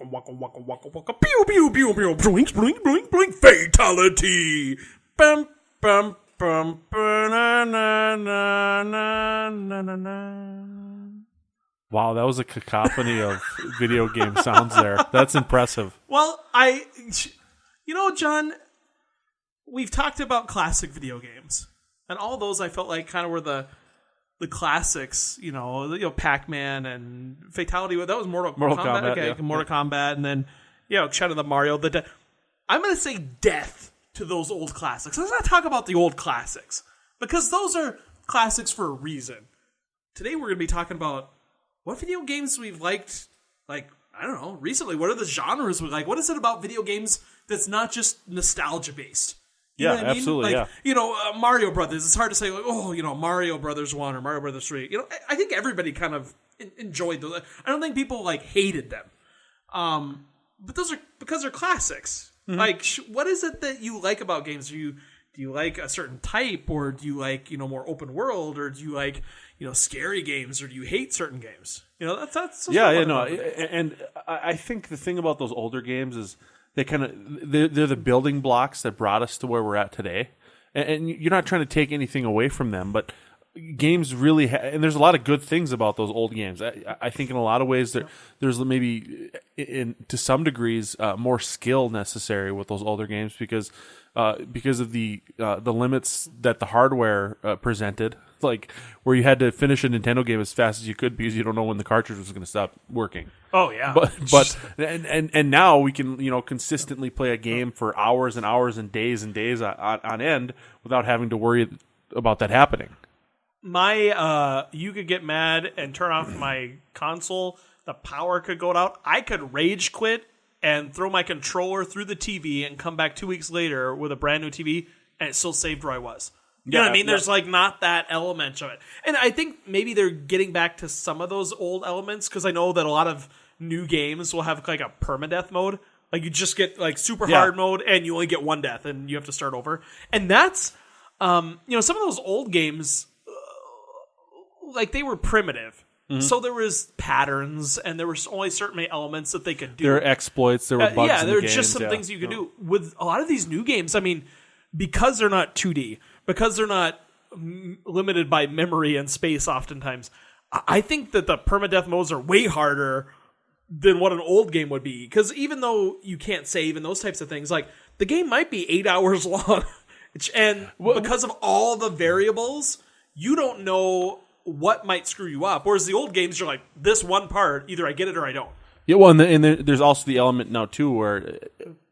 waka waka waka waka pew pew pew pew blink blink blink blink fatality. Bum bum bum na na na na na na na. Wow, that was a cacophony of video game sounds there. That's impressive. Well, John, we've talked about classic video games, and all those I felt like kind of were the classics. Pac-Man and Fatality. That was Mortal Kombat. Okay, yeah. Mortal Kombat, and then kind of the Mario. I'm going to say death to those old classics. Let's not talk about the old classics because those are classics for a reason. Today we're going to be talking about what video games we've liked, like, I don't know, recently. What are the genres we like? What is it about video games that's not just nostalgia-based? You know what I mean? Absolutely, like, Mario Brothers. It's hard to say, like, Mario Brothers 1 or Mario Brothers 3. I think everybody kind of enjoyed those. I don't think people, like, hated them. But those are because they're classics. Mm-hmm. Like, what is it that you like about games? Do you like a certain type, or do you like, more open world, or do you like, scary games, or do you hate certain games? That's and I think the thing about those older games is they're the building blocks that brought us to where we're at today, and you're not trying to take anything away from them, but games really and there's a lot of good things about those old games. I think in a lot of ways there's maybe to some degrees more skill necessary with those older games because of the limits that the hardware presented, like where you had to finish a Nintendo game as fast as you could because you don't know when the cartridge was going to stop working. Oh yeah, but and now we can consistently play a game for hours and hours and days on end without having to worry about that happening. You could get mad and turn off my console. The power could go out. I could rage quit and throw my controller through the TV and come back 2 weeks later with a brand new TV, and it still saved where I was. You know what I mean? There's like not that element of it. And I think maybe they're getting back to some of those old elements because I know that a lot of new games will have like a permadeath mode. Like you just get like super hard mode and you only get one death and you have to start over. And that's, some of those old games, like they were primitive. Mm-hmm. So there was patterns and there were only certain elements that they could do. There were exploits, there were bugs in the there were games, just some things you could do. With a lot of these new games, I mean, because they're not 2D, because they're not limited by memory and space oftentimes, I think that the permadeath modes are way harder than what an old game would be. Because even though you can't save and those types of things, like the game might be 8 hours long. And because of all the variables, you don't know what might screw you up. Whereas the old games, you're like, this one part, either I get it or I don't. Yeah, well, and there's also the element now, too, where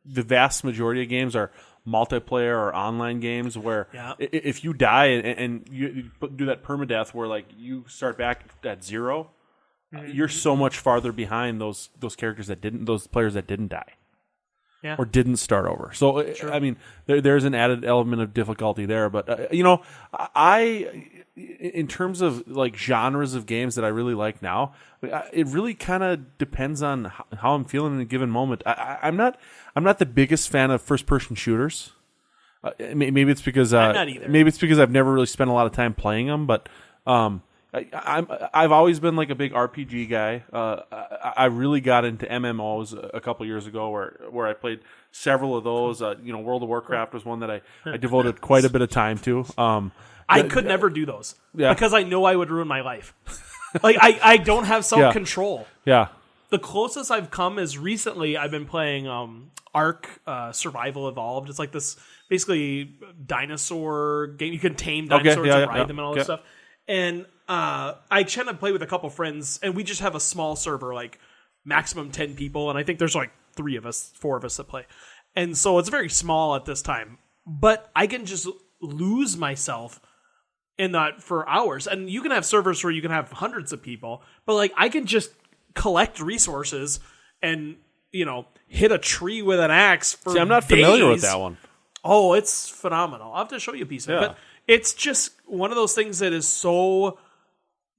the vast majority of games are multiplayer or online games where if you die and you do that permadeath where like you start back at zero, you're so much farther behind those characters those players that didn't die. Yeah. Or didn't start over. So, I mean, there's an added element of difficulty there. But, in terms of like genres of games that I really like now, it really kind of depends on how I'm feeling in a given moment. I'm not the biggest fan of first-person shooters. Maybe it's because I'm not either. Maybe it's because I've never really spent a lot of time playing them. But I've always been like a big RPG guy. I really got into MMOs a couple years ago, where I played several of those. World of Warcraft was one that I devoted quite a bit of time to. I could never do those because I know I would ruin my life. Like I don't have self-control. Yeah. The closest I've come is recently I've been playing Ark Survival Evolved. It's like this basically dinosaur game. You can tame dinosaurs and ride them and all this stuff. And I tend to play with a couple friends, and we just have a small server, like maximum 10 people, and I think there's like 4 of us that play. And so it's very small at this time. But I can just lose myself in that for hours. And you can have servers where you can have hundreds of people, but like I can just collect resources and, hit a tree with an axe for I'm not days. Familiar with that one. Oh, it's phenomenal. I'll have to show you a piece of it. But it's just one of those things that is so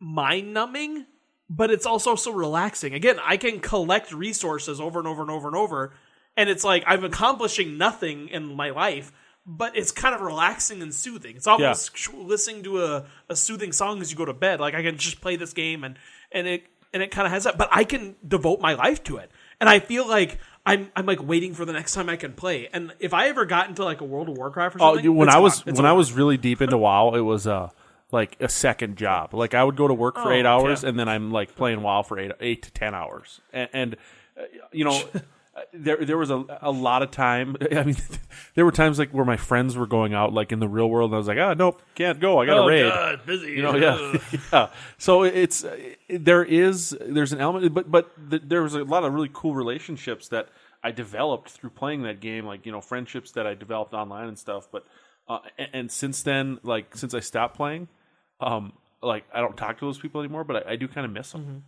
mind-numbing, but it's also so relaxing. Again, I can collect resources over and over and over and over, and it's like I'm accomplishing nothing in my life, but it's kind of relaxing and soothing. It's almost listening to a soothing song as you go to bed. Like I can just play this game, and it kind of has that, but I can devote my life to it. and I feel like I'm like waiting for the next time I can play. And if I ever got into like a World of Warcraft or something, dude, when it's I was gone. It's when I over. was really deep into WoW, it was like a second job. Like I would go to work for 8 hours, yeah. and then I'm like playing WoW for 8 to 10 hours, and you know. There was a lot of time. I mean, there were times like where my friends were going out like in the real world, and I was like, nope, can't go. I got to raid. God, busy. You know, yeah. So there's an element, but there was a lot of really cool relationships that I developed through playing that game, like friendships that I developed online and stuff. But and since then, like since I stopped playing, like I don't talk to those people anymore, but I do kind of miss them. Mm-hmm.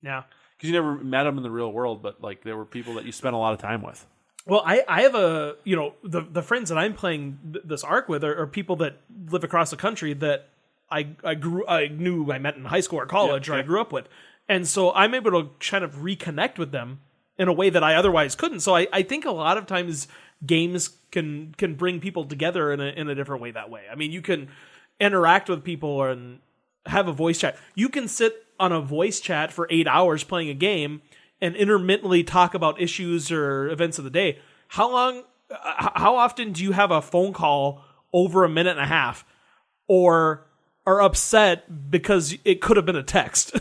Yeah. Because you never met them in the real world, but like they were people that you spent a lot of time with. Well, I have the friends that I'm playing this arc with are people that live across the country that I met in high school or college, or I grew up with, and so I'm able to kind of reconnect with them in a way that I otherwise couldn't. So I think a lot of times games can bring people together in a different way that way. I mean, you can interact with people and have a voice chat. You can sit on a voice chat for 8 hours playing a game and intermittently talk about issues or events of the day. How often do you have a phone call over a minute and a half or are upset because it could have been a text?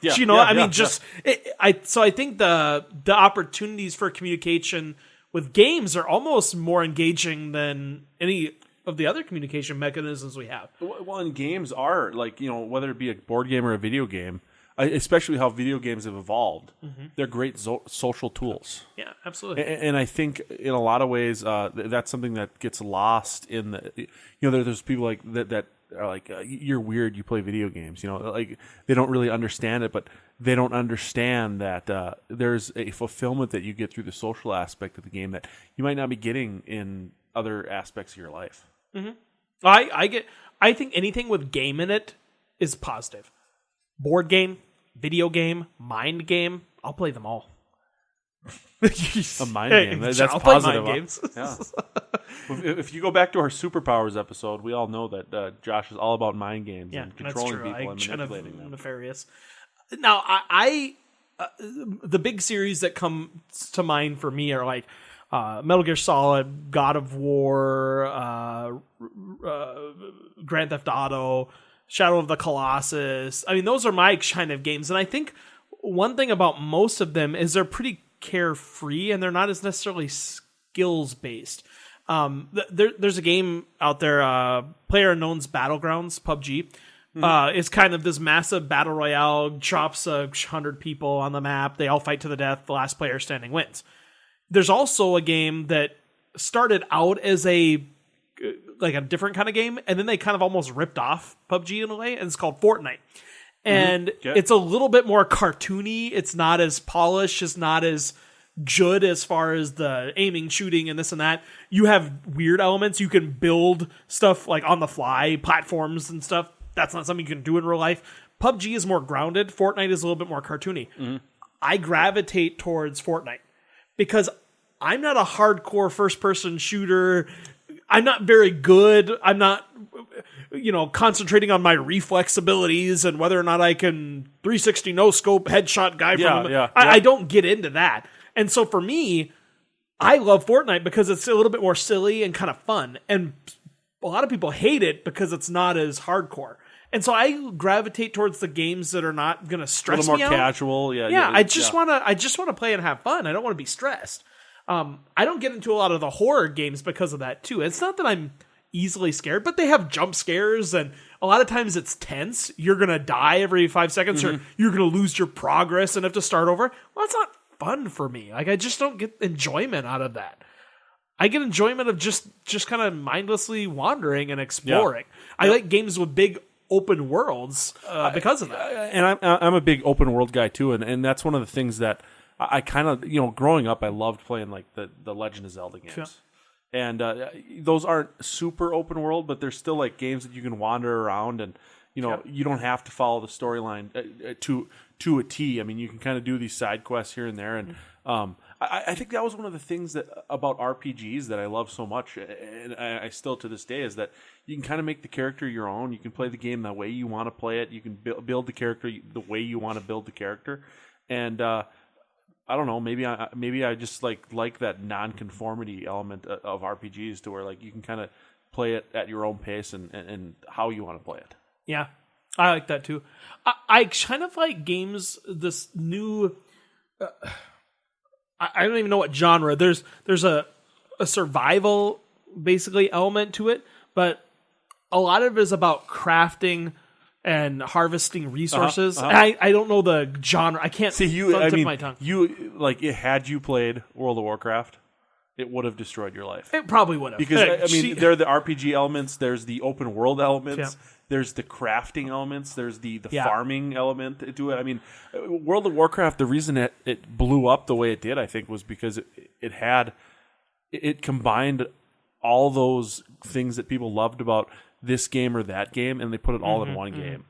So I think the opportunities for communication with games are almost more engaging than any of the other communication mechanisms we have. Well, and games are like, whether it be a board game or a video game, especially how video games have evolved, they're great social tools. Yeah, absolutely. And I think in a lot of ways, that's something that gets lost in the, there's people like that are like, you're weird, you play video games, like they don't really understand it, but they don't understand that there's a fulfillment that you get through the social aspect of the game that you might not be getting in other aspects of your life. Mm-hmm. I think anything with game in it is positive. Board game, video game, mind game, I'll play them all. A mind game. That's I'll positive. Play mind games. Yeah. If you go back to our superpowers episode, we all know that Josh is all about mind games and controlling people and manipulating them. Nefarious. Now, the big series that come to mind for me are like Metal Gear Solid, God of War, Grand Theft Auto, Shadow of the Colossus. I mean, those are my kind of games. And I think one thing about most of them is they're pretty carefree and they're not as necessarily skills based. There's a game out there, PlayerUnknown's Battlegrounds, PUBG. It's kind of this massive battle royale, drops 100 people on the map. They all fight to the death. The last player standing wins. There's also a game that started out as a different kind of game, and then they kind of almost ripped off PUBG in a way, and it's called Fortnite. And it's a little bit more cartoony. It's not as polished. It's not as good as far as the aiming, shooting, and this and that. You have weird elements. You can build stuff like on the fly, platforms and stuff. That's not something you can do in real life. PUBG is more grounded. Fortnite is a little bit more cartoony. I gravitate towards Fortnite because I'm not a hardcore first-person shooter. I'm not very good. I'm not, concentrating on my reflex abilities and whether or not I can 360 no-scope headshot guy from... I don't get into that. And so for me, I love Fortnite because it's a little bit more silly and kind of fun. And a lot of people hate it because it's not as hardcore. And so I gravitate towards the games that are not going to stress me out. A little more casual. Yeah, I just want to play and have fun. I don't want to be stressed. I don't get into a lot of the horror games because of that too. It's not that I'm easily scared, but they have jump scares and a lot of times it's tense. You're going to die every 5 seconds or you're going to lose your progress and have to start over. Well, that's not fun for me. Like I just don't get enjoyment out of that. I get enjoyment of just kind of mindlessly wandering and exploring. I like games with big open worlds because of that. And I'm a big open world guy too, and that's one of the things that I kind of, growing up, I loved playing like the Legend of Zelda games. Yeah. And those aren't super open world, but they're still like games that you can wander around and, you don't have to follow the storyline to a T. I mean, you can kind of do these side quests here and there. And I think that was one of the things that about RPGs that I love so much, and I still to this day, is that you can kind of make the character your own. You can play the game the way you want to play it. You can build the character the way you want to build the character. And I don't know. Maybe I just like that non-conformity element of RPGs to where like you can kind of play it at your own pace and how you want to play it. Yeah, I like that too. I kind of like games. This new, I don't even know what genre. There's a survival basically element to it, but a lot of it is about crafting and harvesting resources. And I don't know the genre. I can't see you. I mean, my tongue. Had you played World of Warcraft, it would have destroyed your life. It probably would have, because there are the RPG elements. There's the open world elements. Yeah. There's the crafting elements. There's the farming element to it. I mean, World of Warcraft. The reason it blew up the way it did, I think, was because it combined all those things that people loved about this game or that game, and they put it all in one game.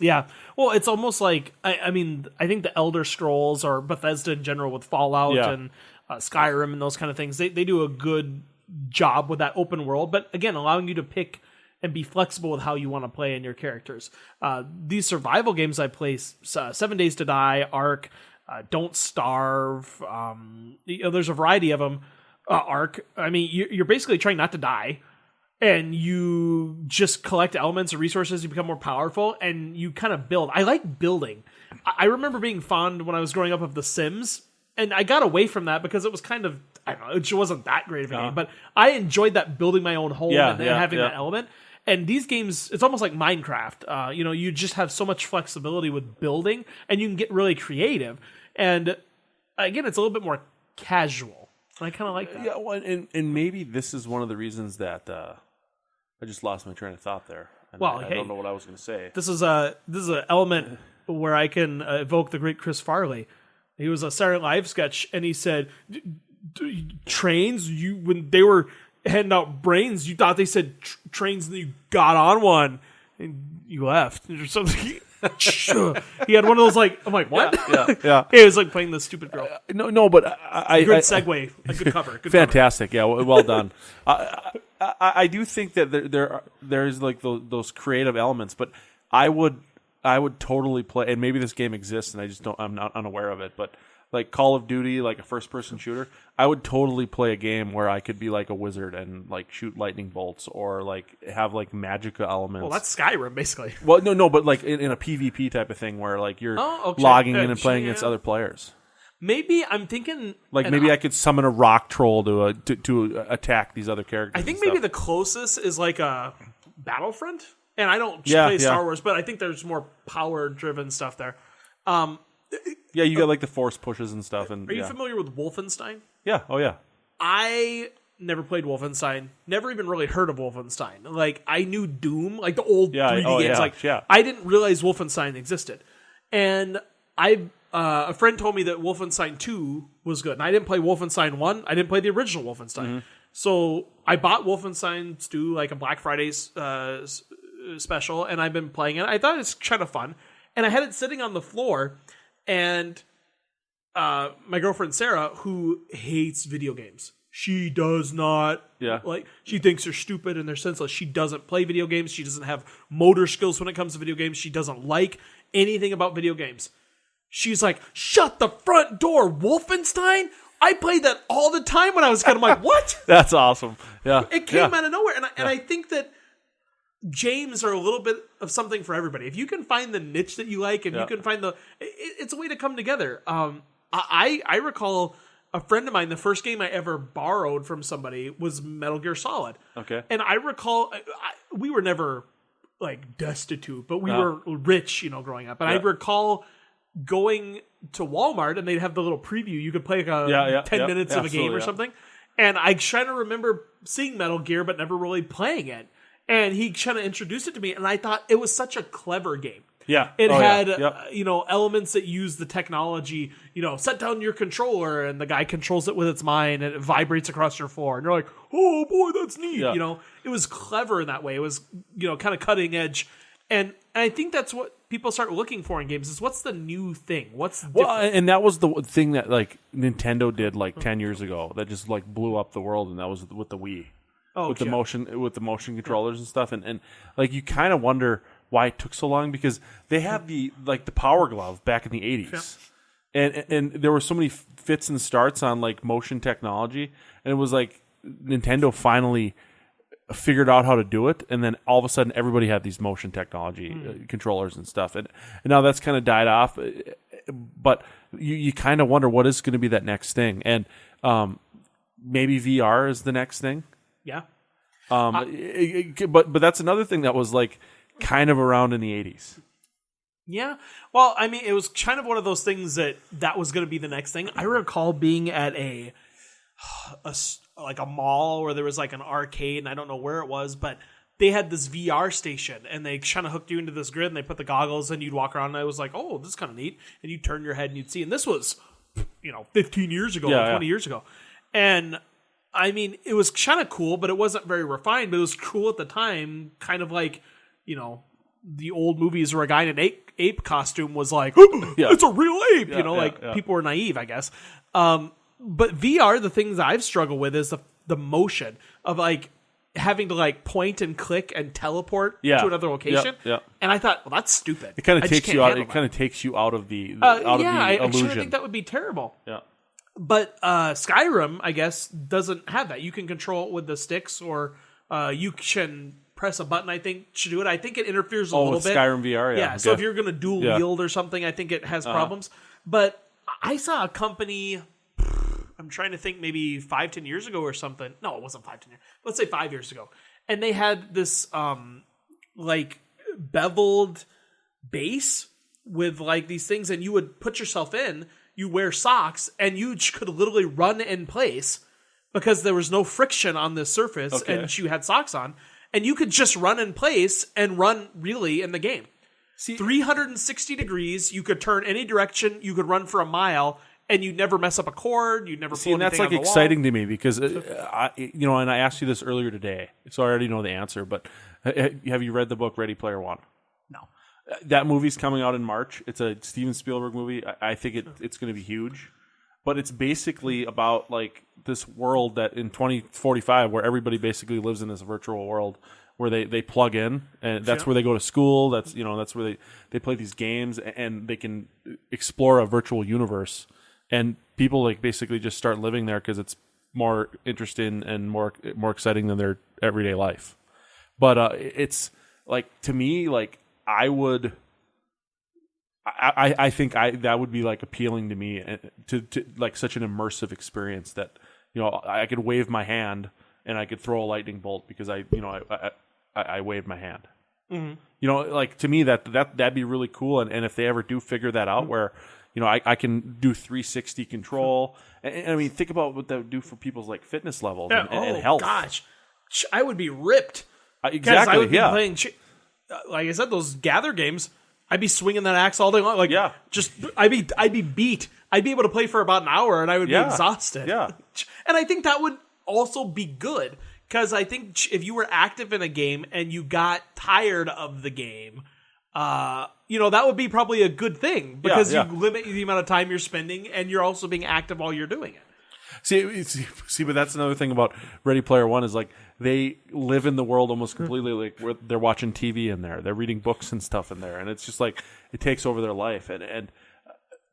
Yeah. Well, it's almost like, I mean, I think the Elder Scrolls or Bethesda in general with Fallout and Skyrim and those kind of things, they do a good job with that open world, but again, allowing you to pick and be flexible with how you want to play in your characters. These survival games I play, 7 Days to Die, Ark, Don't Starve, there's a variety of them. Ark, I mean, you're basically trying not to die, and you just collect elements and resources, you become more powerful, and you kind of build. I like building. I remember being fond when I was growing up of The Sims, and I got away from that because it was kind of, I don't know, it just wasn't that great of a game, but I enjoyed that building my own home and having that element. And these games, it's almost like Minecraft. You just have so much flexibility with building, and you can get really creative. And again, it's a little bit more casual. I kind of like that. Yeah, well, and maybe this is one of the reasons that I just lost my train of thought there. And I don't know what I was going to say. This is an element where I can evoke the great Chris Farley. He was a Saturday Night Live sketch, and he said, "Trains, when they were handing out brains, you thought they said trains, and you got on one and you left or something." He had one of those I'm like, what? Yeah. It was like playing the stupid girl. No, but good segue, a good cover. Good fantastic. Cover. Yeah, well done. I do think that there's like those creative elements, but I would totally play, and maybe this game exists and I'm not unaware of it, but like Call of Duty, like a first person shooter, I would totally play a game where I could be like a wizard and like shoot lightning bolts or like have like magica elements. Well, that's Skyrim basically. Well, no, but like in a PvP type of thing where like you're logging in and playing against other players. Maybe I'm thinking like maybe I could summon a rock troll to attack these other characters. I think maybe the closest is like a Battlefront, and I don't play Star Wars, but I think there's more power driven stuff there. Yeah, you got like the force pushes and stuff. And are you familiar with Wolfenstein? Yeah. Oh yeah. I never played Wolfenstein. Never even really heard of Wolfenstein. Like I knew Doom, like the old 3D games. I didn't realize Wolfenstein existed, and a friend told me that Wolfenstein 2 was good, and I didn't play Wolfenstein 1. I didn't play the original Wolfenstein. Mm-hmm. So I bought Wolfenstein 2 like a Black Friday special, and I've been playing it. I thought it's kind of fun, and I had it sitting on the floor, and my girlfriend Sarah, who hates video games, she does not she thinks they're stupid and they're senseless. She doesn't play video games. She doesn't have motor skills when it comes to video games. She doesn't like anything about video games. She's like, shut the front door, Wolfenstein? I played that all the time when I was a kid. I'm like, what? That's awesome. Yeah. It came out of nowhere. And I think that games are a little bit of something for everybody. If you can find the niche that you like and you can find it's a way to come together. I recall a friend of mine, the first game I ever borrowed from somebody was Metal Gear Solid. Okay. And I recall, we were never like destitute, but we were rich, growing up. And I recall going to Walmart and they'd have the little preview. You could play 10 minutes of a game or something. And I try to remember seeing Metal Gear, but never really playing it. And he kind of introduced it to me, and I thought it was such a clever game. Yeah. It had, elements that use the technology, set down your controller, and the guy controls it with its mind, and it vibrates across your floor. And you're like, oh, boy, that's neat. Yeah. It was clever in that way. It was, kind of cutting edge. And I think that's what people start looking for in games is what's the new thing? What's different? Well, and that was the thing that, like, Nintendo did, like, 10 years ago that just, like, blew up the world, and that was with the Wii. With the motion controllers and stuff, and like you kind of wonder why it took so long because they had the Power Glove back in the 80s, and there were so many fits and starts on like motion technology, and it was like Nintendo finally figured out how to do it, and then all of a sudden everybody had these motion technology controllers and stuff, and now that's kind of died off. But you kind of wonder what is going to be that next thing, and maybe VR is the next thing. Yeah. But that's another thing that was like kind of around in the 80s. Yeah. Well, I mean, it was kind of one of those things that was going to be the next thing. I recall being at a mall where there was like an arcade, and I don't know where it was, but they had this VR station, and they kind of hooked you into this grid, and they put the goggles, and you'd walk around, and I was like, oh, this is kind of neat. And you'd turn your head, and you'd see. And this was, 15 years ago, 20 years ago. And I mean, it was kind of cool, but it wasn't very refined, but it was cool at the time, kind of like, the old movies where a guy in an ape costume was like, it's a real ape, people were naive, I guess. But VR, the things I've struggled with is the motion of like having to like point and click and teleport to another location. And I thought, well, that's stupid. It kind of takes you out. It kind of takes you out of the illusion. I actually think that would be terrible. Yeah. But Skyrim, I guess, doesn't have that. You can control it with the sticks, or you can press a button, I think, to do it. I think it interferes a little bit. Skyrim VR, yeah. So if you're going to dual wield or something, I think it has problems. But I saw a company, I'm trying to think, maybe 5-10 years ago or something. No, it wasn't 5-10 years. Let's say 5 years ago. And they had this like beveled base with like these things, and you would put yourself in, you wear socks, and you could literally run in place because there was no friction on the surface, and you had socks on, and you could just run in place and run really in the game. 360 degrees, you could turn any direction, you could run for a mile, and you'd never mess up a cord, you'd never pull and that's like exciting to me because, and I asked you this earlier today, so I already know the answer, but have you read the book Ready Player One? No. That movie's coming out in March. It's a Steven Spielberg movie. I think it's going to be huge. But it's basically about like this world that in 2045 where everybody basically lives in this virtual world where they plug in, and that's where they go to school. That's that's where they play these games, and they can explore a virtual universe. And people like basically just start living there because it's more interesting and more exciting than their everyday life. But it's like, to me, like I think that would be like appealing to me, to like such an immersive experience that I could wave my hand and I could throw a lightning bolt because I waved my hand. Mm-hmm. Like to me that'd be really cool. And if they ever do figure that out, where I can do 360 control, and I mean, think about what that would do for people's like fitness levels and health. Gosh, I would be ripped. Exactly. I would be playing. Like I said, those gather games, I'd be swinging that axe all day long. Like, I'd be beat. I'd be able to play for about an hour, and I would be exhausted. Yeah. And I think that would also be good, because I think if you were active in a game and you got tired of the game, that would be probably a good thing, because you limit the amount of time you're spending, and you're also being active while you're doing it. See, but that's another thing about Ready Player One is like they live in the world almost completely, like where they're watching TV in there, they're reading books and stuff in there, and it's just like it takes over their life, and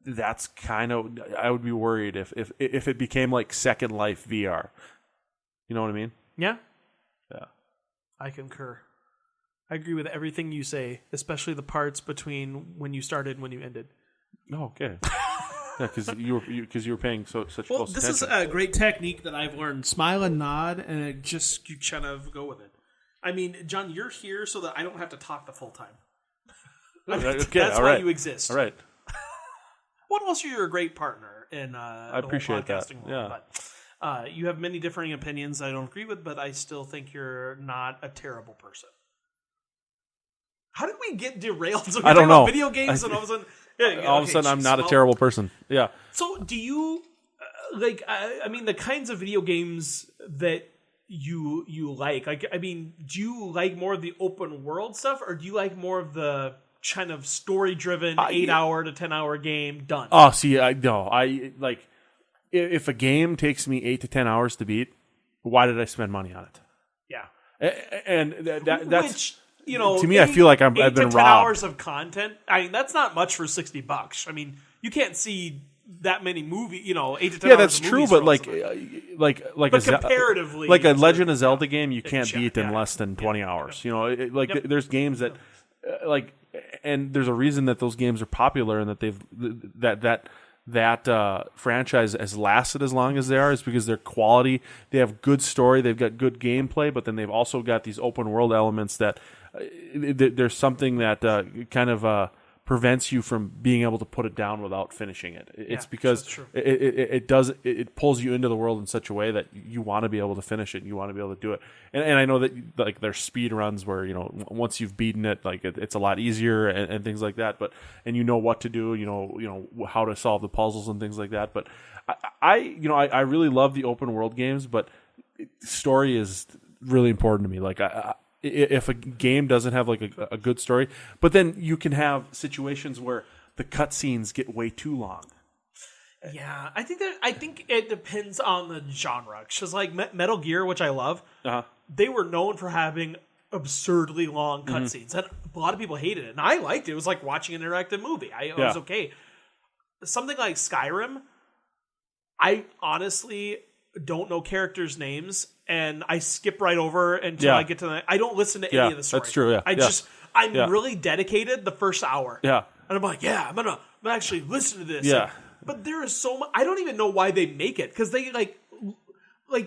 that's kind of, I would be worried if it became like Second Life VR. You know what I mean? Yeah. Yeah. I concur. I agree with everything you say, especially the parts between when you started and when you ended. Oh, okay. Yeah, because you were paying such close attention. This is a great technique that I've learned. Smile and nod, and you kind of go with it. I mean, John, you're here so that I don't have to talk the full time. That's why you exist. All right. What else? You're a great partner in I appreciate that. World, yeah. But you have many differing opinions I don't agree with, but I still think you're not a terrible person. How did we get derailed? So I don't know. Video games, and all of a sudden... all of a sudden, I'm not a terrible person. Yeah. So, do you I mean, the kinds of video games that you like? Like, I mean, do you like more of the open world stuff, or do you like more of the kind of story driven 8-hour to 10-hour game done? Oh, see, I like if a game takes me 8 to 10 hours to beat, why did I spend money on it? Yeah, and that's. Which, to me, I feel like I've been robbed. 10 hours of content. I mean, that's not much for $60. I mean, you can't see that many 8 to 10 Yeah, hours that's of true. movies But for like but comparatively, like a Legend of Zelda game, you can't yeah, beat in yeah. less than 20 hours. There's games that and there's a reason that those games are popular and that that franchise has lasted as long as they are is because they're quality. They have good story. They've got good gameplay, but then they've also got these open world elements that there's something that kind of prevents you from being able to put it down without finishing it. It's because it pulls you into the world in such a way that you want to be able to finish it and you want to be able to do it. And I know that like there's speed runs where once you've beaten it, like it's a lot easier and things like that. And you know what to do, how to solve the puzzles and things like that. But I really love the open world games, but story is really important to me. Like if a game doesn't have like a good story, but then you can have situations where the cutscenes get way too long. Yeah, I think it depends on the genre. Because like Metal Gear, which I love, they were known for having absurdly long cutscenes, and a lot of people hated it, and I liked it. It was like watching an interactive movie. It was okay. Something like Skyrim, I honestly don't know characters' names, and I skip right over until I get to I don't listen to any of the story. That's true. Yeah, I'm really dedicated the first hour. Yeah, and I'm like, I'm gonna actually listen to this. Yeah, but there is so much. I don't even know why they make it because they like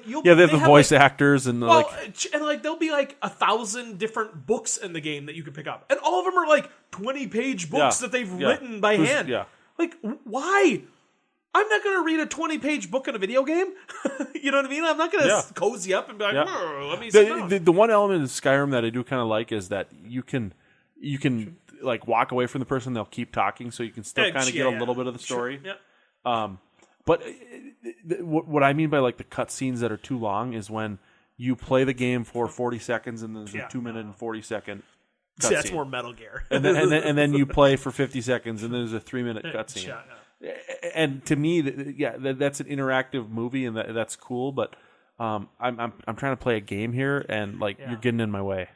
you'll they have the voice actors and there'll be like 1,000 different books in the game that you can pick up, and all of them are like 20-page books that they've written by hand. Yeah, like why? I'm not going to read a 20-page book in a video game. You know what I mean? I'm not going to cozy up and be like, let me sit down. The one element of Skyrim that I do kind of like is that you can like walk away from the person, they'll keep talking, so you can still kind of get a little bit of the story. Sure. Yeah. But what I mean by like the cutscenes that are too long is when you play the game for 40 seconds and there's a 2-minute and 40-second cutscene. See, that's more Metal Gear. and then you play for 50 seconds and there's a 3-minute cutscene. Yeah. And to me, that's an interactive movie, and that's cool. But I'm trying to play a game here, and you're getting in my way.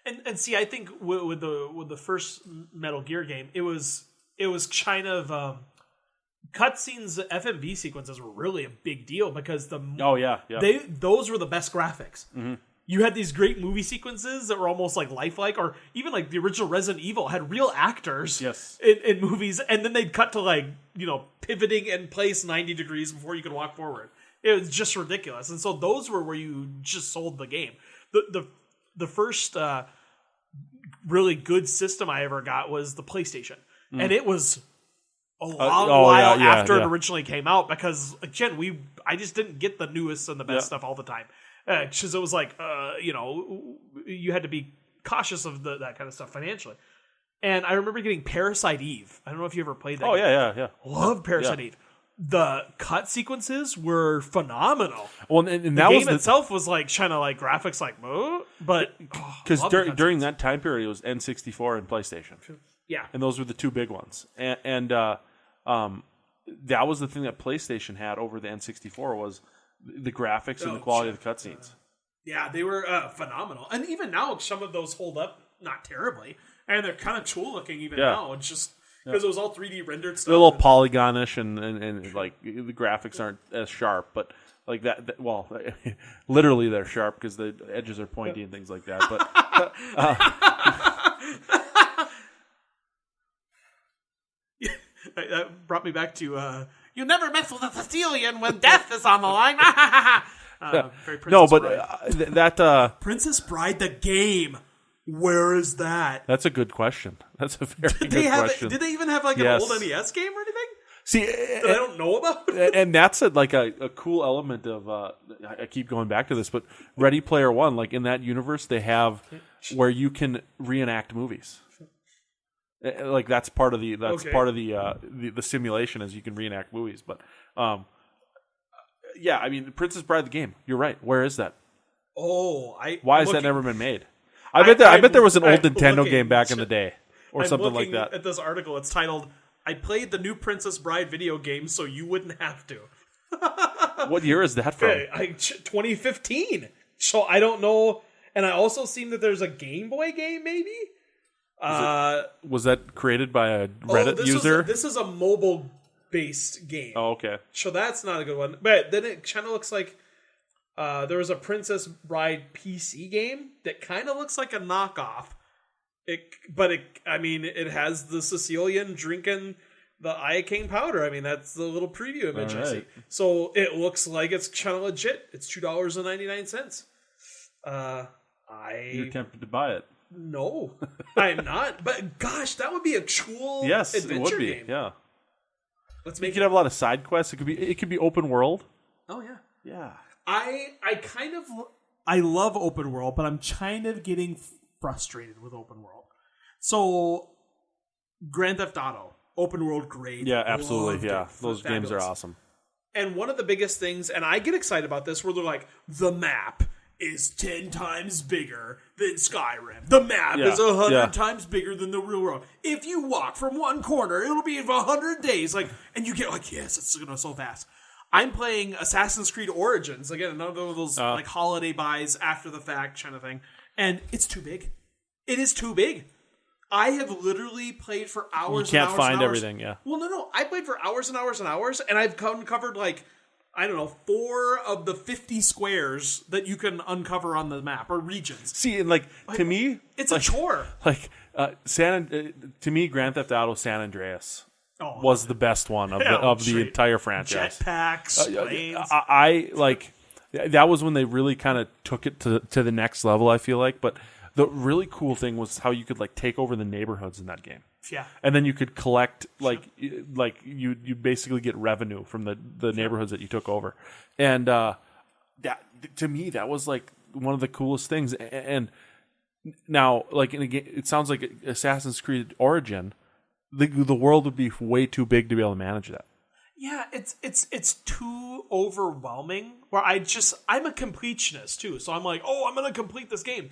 And see, I think with the first Metal Gear game, it was kind of cutscenes, FMV sequences were really a big deal because those were the best graphics. Mm-hmm. You had these great movie sequences that were almost like lifelike, or even like the original Resident Evil had real actors in movies, and then they'd cut to pivoting in place 90 degrees before you could walk forward. It was just ridiculous. And so those were where you just sold the game. The first really good system I ever got was the PlayStation. And it was a long while after it originally came out because, again, I just didn't get the newest and the best stuff all the time. Because it was like, you had to be cautious of that kind of stuff financially. And I remember getting Parasite Eve. I don't know if you ever played that game. Yeah. Loved Parasite Eve. The cut sequences were phenomenal. Well, and the that game itself was like kind of like graphics like, but because during that time period, it was N64 and PlayStation. Yeah, and those were the two big ones. And that was the thing that PlayStation had over the N64 was the graphics and the quality of the cutscenes. Yeah, they were phenomenal. And even now, some of those hold up not terribly. And they're kind of cool looking even now. It's just because it was all 3D rendered stuff. They're a little polygonish and like the graphics aren't as sharp, but like that well, literally they're sharp because the edges are pointy and things like that. But that brought me back to you never mess with a Sicilian when death is on the line. Very Princess Bride. That Princess Bride the game. Where is that? That's a good question. That's a very good question. Did they even have like an old NES game or anything? See, that I don't know about. And that's a cool element of. I keep going back to this, but Ready Player One, like in that universe, they have where you can reenact movies. Like that's part of the simulation, as you can reenact movies. But I mean, Princess Bride the game. You're right. Where is that? Why has that never been made? I bet there was an old Nintendo game back in the day, or something like that. At this article, it's titled "I played the new Princess Bride video game, so you wouldn't have to." What year is that from? 2015. So I don't know. And I also seen that there's a Game Boy game, maybe. Was that created by a Reddit user? This is a mobile based game. Oh, okay. So that's not a good one. But then it kind of looks like there was a Princess Bride PC game that kind of looks like a knockoff. It has the Sicilian drinking the iocane powder. I mean, that's the little preview image I see. So it looks like it's kind of legit. It's $2.99. You're tempted to buy it. No, I'm not. But gosh, that would be a cool adventure it would be. game. Yeah. Let's You make could have a lot of side quests. It could be open world. Oh yeah. Yeah. I love open world, but I'm kind of getting frustrated with open world. So, Grand Theft Auto, open world, great. Yeah, absolutely. Loved it. Those games are Fabulous. awesome. And one of the biggest things, and I get excited about this, where they're like, the map is 10 times bigger than Skyrim. The map is 100 times bigger than the real world. If you walk from one corner, it'll be 100 days. And you get like, yes, it's going to go so fast. I'm playing Assassin's Creed Origins. Again, another of those holiday buys after the fact kind of thing. And it's too big. It is too big. I have literally played for hours and hours. You can't find everything, yeah. Well, no. I played for hours and hours and hours, and I've uncovered 4 of the 50 squares that you can uncover on the map or regions. See, and to me, it's a chore. To me, Grand Theft Auto San Andreas was the best one of the entire franchise. Jetpacks, planes. That was when they really kind of took it to the next level, I feel like. But the really cool thing was how you could take over the neighborhoods in that game. Yeah. And then you could collect you basically get revenue from the neighborhoods that you took over. And that to me that was one of the coolest things. And now in a game, it sounds like Assassin's Creed Origin, the world would be way too big to be able to manage that. Yeah, it's too overwhelming. Where I'm a completionist too. So I'm like, I'm going to complete this game.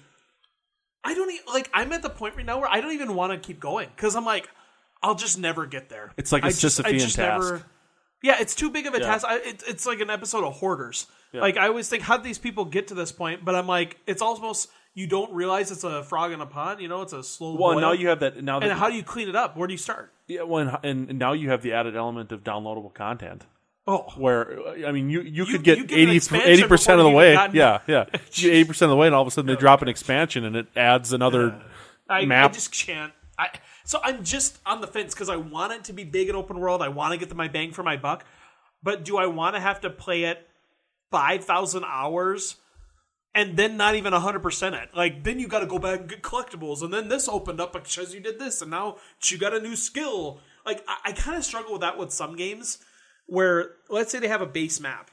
I don't I'm at the point right now where I don't even want to keep going because I'm like, I'll just never get there. It's like a Sisyphean task. It's too big of a task. It's like an episode of Hoarders. Yeah. I always think, how do these people get to this point? But I'm like, it's almost, you don't realize it's a frog in a pond. It's a slow boil. Now you have that. And how do you clean it up? Where do you start? Yeah, and now you have the added element of downloadable content. Oh, where you could get 80% of the way. Yeah, 80% of the way, and all of a sudden they drop an expansion and it adds another map. I just can't. So I'm just on the fence because I want it to be big and open world. I want to get my bang for my buck, but do I want to have to play it 5,000 hours and then not even 100% it? Then you got to go back and get collectibles, and then this opened up because you did this, and now you got a new skill. I kind of struggle with that with some games. Where, let's say they have a base map,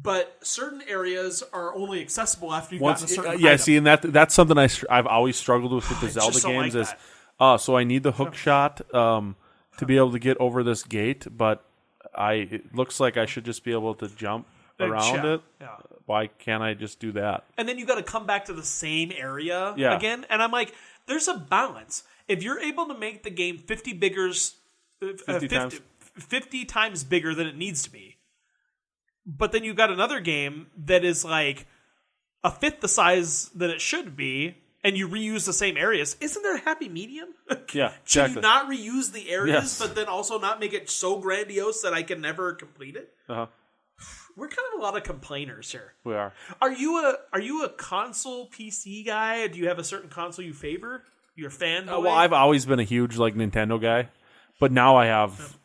but certain areas are only accessible after you've gotten a certain item. See, and that's something I've always struggled with the Zelda games is, so I need the hook shot to be able to get over this gate, but it looks like I should just be able to jump around it. Yeah. Why can't I just do that? And then you got to come back to the same area again, and I'm like, there's a balance. If you're able to make the game 50 times bigger than it needs to be. But then you've got another game that is a fifth the size that it should be, and you reuse the same areas. Isn't there a happy medium? Yeah, exactly. Should you not reuse the areas, but then also not make it so grandiose that I can never complete it? Uh-huh. We're kind of a lot of complainers here. We are. Are you a console PC guy? Do you have a certain console you favor? You're a fan? Well, I've always been a huge Nintendo guy. But now I have,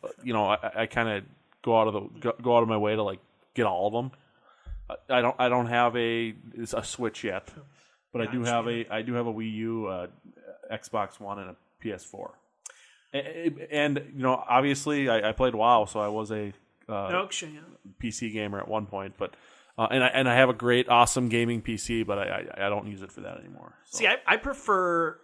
I kind of go out of my way to get all of them. I don't have a Switch yet, but I do have a Wii U, Xbox One, and a PS4. And obviously I played WoW, so I was a PC gamer at one point. But and I have a great, awesome gaming PC, but I don't use it for that anymore. So. See, I prefer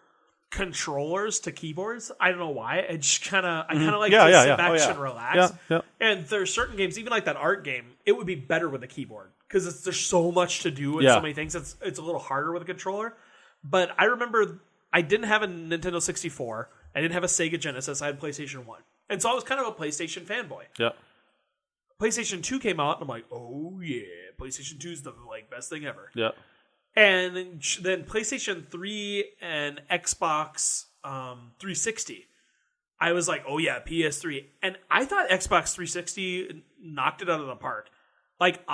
controllers to keyboards. I don't know why. I just kind of like to sit back and relax. Yeah. And there's certain games, even like that art game, it would be better with a keyboard because there's so much to do and so many things. It's a little harder with a controller. But I remember I didn't have a Nintendo 64. I didn't have a Sega Genesis. I had PlayStation 1. And so I was kind of a PlayStation fanboy. Yeah. PlayStation 2 came out and I'm like, oh yeah, PlayStation 2 is the best thing ever. Yeah. And then PlayStation 3 and Xbox 360 I was like, oh yeah, PS3. And I thought Xbox 360 knocked it out of the park. Like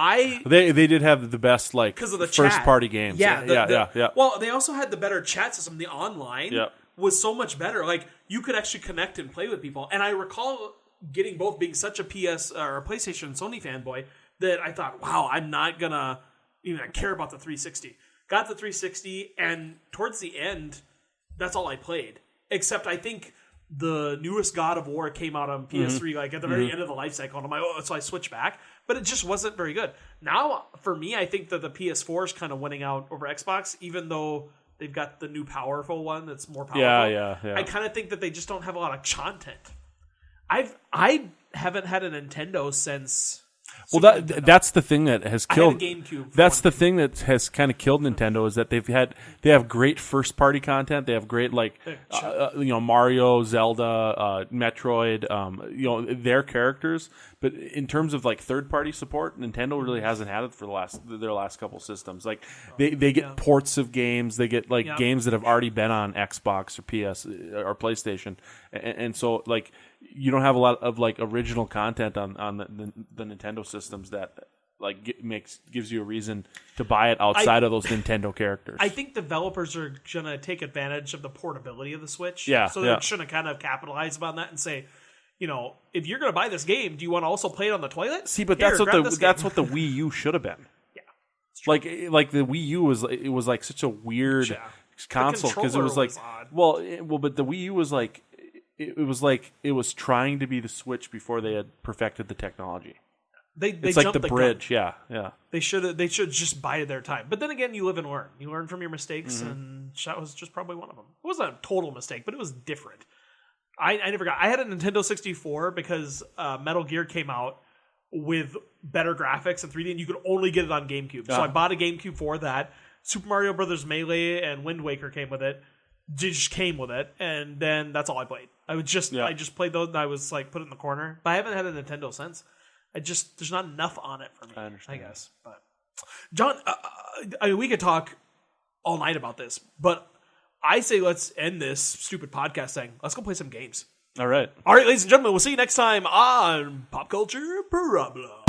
They did have the best like 'cause of the first chat. party games. Yeah. Well, they also had the better chat system. The online was so much better. Like you could actually connect and play with people. And I recall getting both, being such a PS or a PlayStation and Sony fanboy that I thought, wow, I'm not gonna even care about the 360. Got the 360, and towards the end, that's all I played. Except I think the newest God of War came out on PS3, like at the very end of the life cycle, and I'm like, oh, so I switched back. But it just wasn't very good. Now, for me, I think that the PS4 is kind of winning out over Xbox, even though they've got the new powerful one that's more powerful. Yeah. I kind of think that they just don't have a lot of content. I haven't had a Nintendo since. Well, that's the thing that has killed. I had a GameCube. That's the thing that has kind of killed Nintendo, is that they have great first party content. They have great Mario, Zelda, Metroid, their characters. But in terms of like third party support, Nintendo really hasn't had it for their last couple systems. Like they get ports of games, they get games that have already been on Xbox or PS or PlayStation, and so like you don't have a lot of like original content on the Nintendo systems that like gives you a reason to buy it outside of those Nintendo characters. I think developers are gonna take advantage of the portability of the Switch. Yeah, so they're gonna kind of capitalize on that and say, if you're gonna buy this game, do you want to also play it on the toilet? See, but that's what the Wii U should have been. Yeah, like the Wii U was like such a weird console because it was like odd. But the Wii U was like. It was trying to be the Switch before they had perfected the technology. It's like the bridge, gun. Yeah. They should just bide their time. But then again, you live and learn. You learn from your mistakes, and that was just probably one of them. It wasn't a total mistake, but it was different. I never got. I had a Nintendo 64 because Metal Gear came out with better graphics and 3D, and you could only get it on GameCube. So I bought a GameCube for that. Super Mario Brothers Melee and Wind Waker came with it. Just came with it, and then that's all I played. I just played those, and I was like put it in the corner. But I haven't had a Nintendo since. There's not enough on it for me. I understand. I guess. But John, we could talk all night about this, but I say let's end this stupid podcast thing. Let's go play some games. All right, ladies and gentlemen. We'll see you next time on Pop Culture Problem.